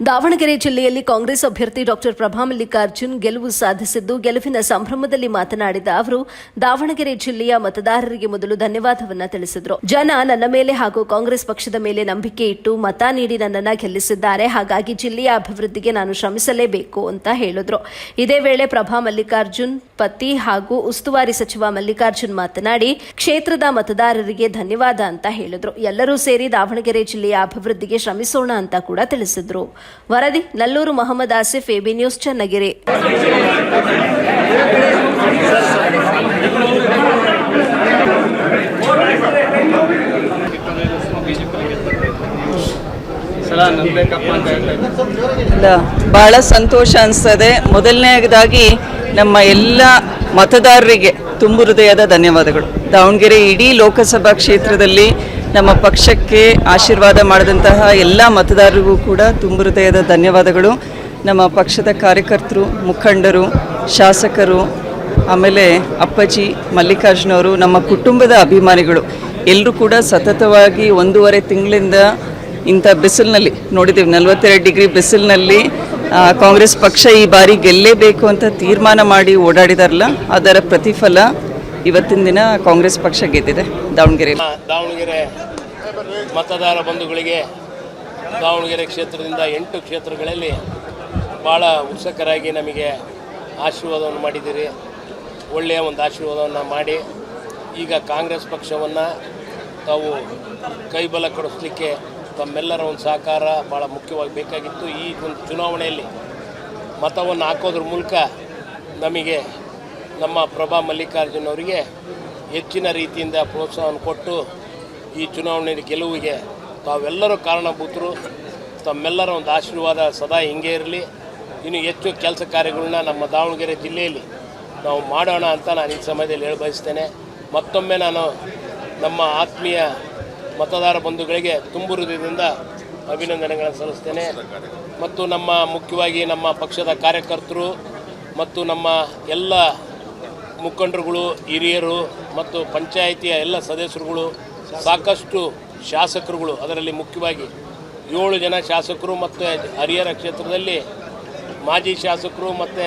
ದಾವಣಗೆರೆ ಜಿಲ್ಲೆಯಲ್ಲಿ ಕಾಂಗ್ರೆಸ್ ಅಭ್ಯರ್ಥಿ ಡಾಕ್ಟರ್ ಪ್ರಭಾ ಮಲ್ಲಿಕಾರ್ಜುನ್ ಗೆಲುವು ಸಾಧಿಸಿದ್ದು ಗೆಲುವಿನ ಸಂಭ್ರಮದಲ್ಲಿ ಮಾತನಾಡಿದ ಅವರು ದಾವಣಗೆರೆ ಜಿಲ್ಲೆಯ ಮತದಾರರಿಗೆ ಮೊದಲು ಧನ್ಯವಾದವನ್ನ ತಿಳಿಸಿದರು. ಜನ ನನ್ನ ಮೇಲೆ ಹಾಗೂ ಕಾಂಗ್ರೆಸ್ ಪಕ್ಷದ ಮೇಲೆ ನಂಬಿಕೆ ಇಟ್ಟು ಮತ ನೀಡಿ ನನ್ನನ್ನು ಗೆಲ್ಲಿಸಿದ್ದಾರೆ. ಹಾಗಾಗಿ ಜಿಲ್ಲೆಯ ಅಭಿವೃದ್ಧಿಗೆ ನಾನು ಶ್ರಮಿಸಲೇಬೇಕು ಅಂತ ಹೇಳಿದ್ರು. ಇದೇ ವೇಳೆ ಪ್ರಭಾ ಮಲ್ಲಿಕಾರ್ಜುನ್ ಪತಿ ಹಾಗೂ ಉಸ್ತುವಾರಿ ಸಚಿವ ಮಲ್ಲಿಕಾರ್ಜುನ್ ಮಾತನಾಡಿ ಕ್ಷೇತ್ರದ ಮತದಾರರಿಗೆ ಧನ್ಯವಾದ ಅಂತ ಹೇಳಿದ್ರು. ಎಲ್ಲರೂ ಸೇರಿ ದಾವಣಗೆರೆ ಜಿಲ್ಲೆಯ ಅಭಿವೃದ್ಧಿಗೆ ಶ್ರಮಿಸೋಣ ಅಂತ ಕೂಡ ತಿಳಿಸಿದ್ರು. ವರದಿ ನಲ್ಲೂರು ಮೊಹಮ್ಮದ್ ಆಸಿಫ್, ಎಬಿ ನ್ಯೂಸ್, ಚನ್ನಗಿರಿ. ಬಹಳ ಸಂತೋಷ ಅನಿಸ್ತದೆ. ಮೊದಲನೇದಾಗಿ ನಮ್ಮ ಎಲ್ಲ ಮತದಾರರಿಗೆ ತುಂಬು ಹೃದಯದ ಧನ್ಯವಾದಗಳು. ದಾವಣಗೆರೆ ಇಡೀ ಲೋಕಸಭಾ ಕ್ಷೇತ್ರದಲ್ಲಿ ನಮ್ಮ ಪಕ್ಷಕ್ಕೆ ಆಶೀರ್ವಾದ ಮಾಡಿದಂತಹ ಎಲ್ಲ ಮತದಾರರಿಗೂ ಕೂಡ ತುಂಬು ಹೃದಯದ ಧನ್ಯವಾದಗಳು. ನಮ್ಮ ಪಕ್ಷದ ಕಾರ್ಯಕರ್ತರು, ಮುಖಂಡರು, ಶಾಸಕರು, ಆಮೇಲೆ ಅಪ್ಪಾಜಿ ಮಲ್ಲಿಕಾರ್ಜುನವರು, ನಮ್ಮ ಕುಟುಂಬದ ಅಭಿಮಾನಿಗಳು ಎಲ್ಲರೂ ಕೂಡ ಸತತವಾಗಿ 1.5 ತಿಂಗಳಿಂದ ಇಂಥ ಬಿಸಿಲಿನಲ್ಲಿ ನೋಡಿದ್ದೀವಿ, 42 ಡಿಗ್ರಿ ಬಿಸಿಲಿನಲ್ಲಿ ಕಾಂಗ್ರೆಸ್ ಪಕ್ಷ ಈ ಬಾರಿ ಗೆಲ್ಲೇಬೇಕು ಅಂತ ತೀರ್ಮಾನ ಮಾಡಿ ಓಡಾಡಿದಾರಲ್ಲ, ಅದರ ಪ್ರತಿಫಲ ಇವತ್ತಿನ ದಿನ ಕಾಂಗ್ರೆಸ್ ಪಕ್ಷ ಗೆದ್ದಿದೆ. ದಾವಣಗೆರೆ ಮತದಾರ ಬಂಧುಗಳಿಗೆ ದಾವಣಗೆರೆ ಕ್ಷೇತ್ರದಿಂದ 8 ಕ್ಷೇತ್ರಗಳಲ್ಲಿ ಭಾಳ ಉತ್ಸುಕರಾಗಿ ನಮಗೆ ಆಶೀರ್ವಾದವನ್ನು ಮಾಡಿದ್ದೀರಿ. ಒಳ್ಳೆಯ ಒಂದು ಆಶೀರ್ವಾದವನ್ನು ಮಾಡಿ ಈಗ ಕಾಂಗ್ರೆಸ್ ಪಕ್ಷವನ್ನು ತಾವು ಕೈಬಲ ಕೊಡಿಸಲಿಕ್ಕೆ ತಮ್ಮೆಲ್ಲರ ಒಂದು ಸಹಕಾರ ಭಾಳ ಮುಖ್ಯವಾಗಿ ಬೇಕಾಗಿತ್ತು. ಈ ಒಂದು ಚುನಾವಣೆಯಲ್ಲಿ ಮತವನ್ನು ಹಾಕೋದ್ರ ಮೂಲಕ ನಮಗೆ ನಮ್ಮ ಪ್ರಭಾ ಮಲ್ಲಿಕಾರ್ಜುನ್ ಅವರಿಗೆ ಹೆಚ್ಚಿನ ರೀತಿಯಿಂದ ಪ್ರೋತ್ಸಾಹವನ್ನು ಕೊಟ್ಟು ಈ ಚುನಾವಣೆ ಗೆಲುವಿಗೆ ತಾವೆಲ್ಲರೂ ಕಾರಣಭೂತರು. ತಮ್ಮೆಲ್ಲರ ಒಂದು ಆಶೀರ್ವಾದ ಸದಾ ಹಿಂಗೆ ಇರಲಿ. ಇನ್ನು ಹೆಚ್ಚು ಕೆಲಸ ಕಾರ್ಯಗಳನ್ನ ನಮ್ಮ ದಾವಣಗೆರೆ ಜಿಲ್ಲೆಯಲ್ಲಿ ನಾವು ಮಾಡೋಣ ಅಂತ ನಾನು ಈ ಸಮಯದಲ್ಲಿ ಹೇಳಿ ಬಯಸ್ತೇನೆ. ಮತ್ತೊಮ್ಮೆ ನಾನು ನಮ್ಮ ಆತ್ಮೀಯ ಮತದಾರ ಬಂಧುಗಳಿಗೆ ತುಂಬು ಹೃದಯದಿಂದ ಅಭಿನಂದನೆಗಳನ್ನು ಸಲ್ಲಿಸ್ತೇನೆ. ಮತ್ತು ನಮ್ಮ ಮುಖ್ಯವಾಗಿ ನಮ್ಮ ಪಕ್ಷದ ಕಾರ್ಯಕರ್ತರು ಮತ್ತು ನಮ್ಮ ಎಲ್ಲ ಮುಖಂಡರುಗಳು, ಹಿರಿಯರು ಮತ್ತು ಪಂಚಾಯಿತಿಯ ಎಲ್ಲ ಸದಸ್ಯರುಗಳು, ಸಾಕಷ್ಟು ಶಾಸಕರುಗಳು, ಅದರಲ್ಲಿ ಮುಖ್ಯವಾಗಿ 7 ಜನ ಶಾಸಕರು ಮತ್ತು ಹರಿಹರ ಕ್ಷೇತ್ರದಲ್ಲಿ ಮಾಜಿ ಶಾಸಕರು ಮತ್ತು